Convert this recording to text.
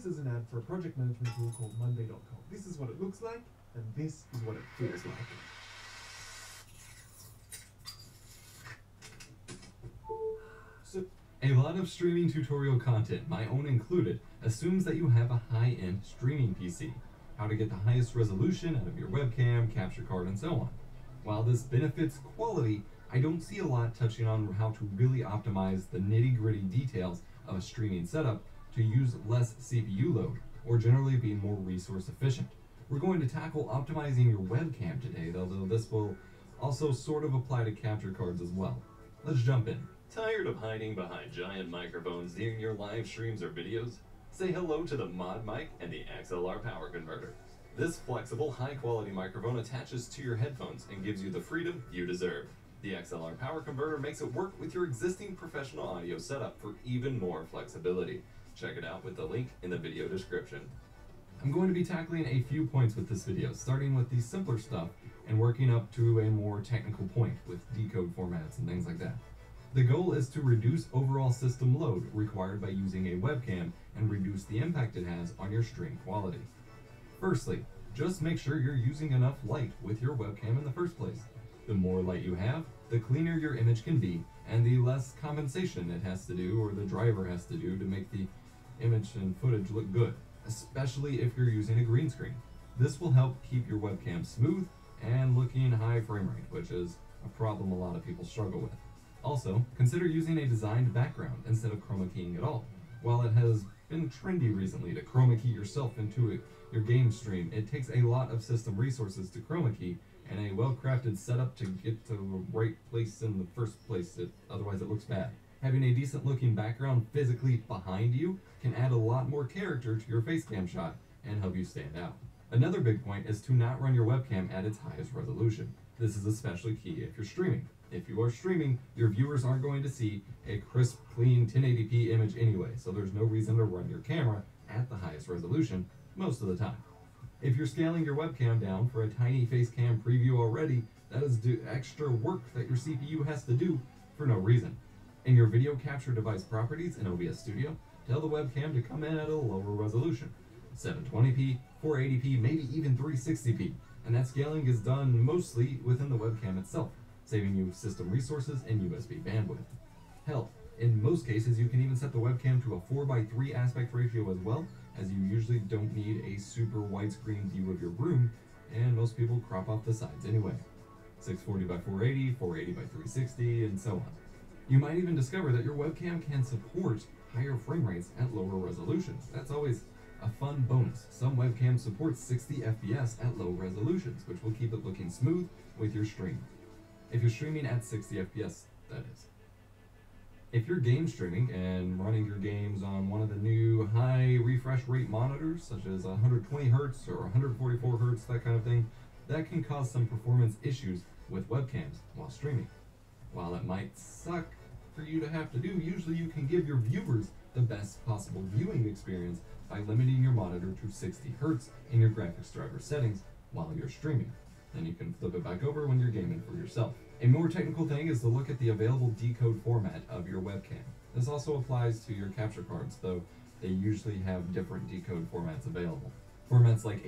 This is an ad for a project management tool called Monday.com. This is what it looks like, and this is what it feels like. So, a lot of streaming tutorial content, my own included, assumes that you have a high-end streaming PC, how to get the highest resolution out of your webcam, capture card, and so on. While this benefits quality, I don't see a lot touching on how to really optimize the nitty-gritty details of a streaming setup to use less CPU load, or generally be more resource efficient. We're going to tackle optimizing your webcam today, although this will also sort of apply to capture cards as well. Let's jump in. Tired of hiding behind giant microphones during your live streams or videos? Say hello to the Mod Mic and the XLR Power Converter. This flexible, high-quality microphone attaches to your headphones and gives you the freedom you deserve. The XLR Power Converter makes it work with your existing professional audio setup for even more flexibility. Check it out with the link in the video description. I'm going to be tackling a few points with this video, starting with the simpler stuff and working up to a more technical point with decode formats and things like that. The goal is to reduce overall system load required by using a webcam and reduce the impact it has on your stream quality. Firstly, just make sure you're using enough light with your webcam in the first place. The more light you have, the cleaner your image can be, and the less compensation it has to do or the driver has to do to make the image and footage look good, especially if you're using a green screen. This will help keep your webcam smooth and looking high frame rate, which is a problem a lot of people struggle with. Also, consider using a designed background instead of chroma keying at all. While it has been trendy recently to chroma key yourself into your game stream, it takes a lot of system resources to chroma key and a well-crafted setup to get to the right place in the first place, otherwise it looks bad. Having a decent looking background physically behind you can add a lot more character to your face cam shot and help you stand out. Another big point is to not run your webcam at its highest resolution. This is especially key if you're streaming. If you are streaming, your viewers aren't going to see a crisp, clean 1080p image anyway, so there's no reason to run your camera at the highest resolution most of the time. If you're scaling your webcam down for a tiny face cam preview already, that is extra work that your CPU has to do for no reason. In your video capture device properties in OBS Studio, tell the webcam to come in at a lower resolution, 720p, 480p, maybe even 360p, and that scaling is done mostly within the webcam itself, saving you system resources and USB bandwidth. Hell, in most cases you can even set the webcam to a 4:3 aspect ratio as well, as you usually don't need a super widescreen view of your room, and most people crop off the sides anyway. 640x480, 480x360, and so on. You might even discover that your webcam can support higher frame rates at lower resolutions. That's always a fun bonus. Some webcams support 60 FPS at low resolutions, which will keep it looking smooth with your stream. If you're streaming at 60 FPS, that is. If you're game streaming and running your games on one of the new high refresh rate monitors, such as 120 Hz or 144 Hz, that kind of thing, that can cause some performance issues with webcams while streaming. While it might suck for you to have to do, usually you can give your viewers the best possible viewing experience by limiting your monitor to 60 Hz in your graphics driver settings while you're streaming. Then you can flip it back over when you're gaming for yourself. A more technical thing is to look at the available decode format of your webcam. This also applies to your capture cards, though they usually have different decode formats available. Formats like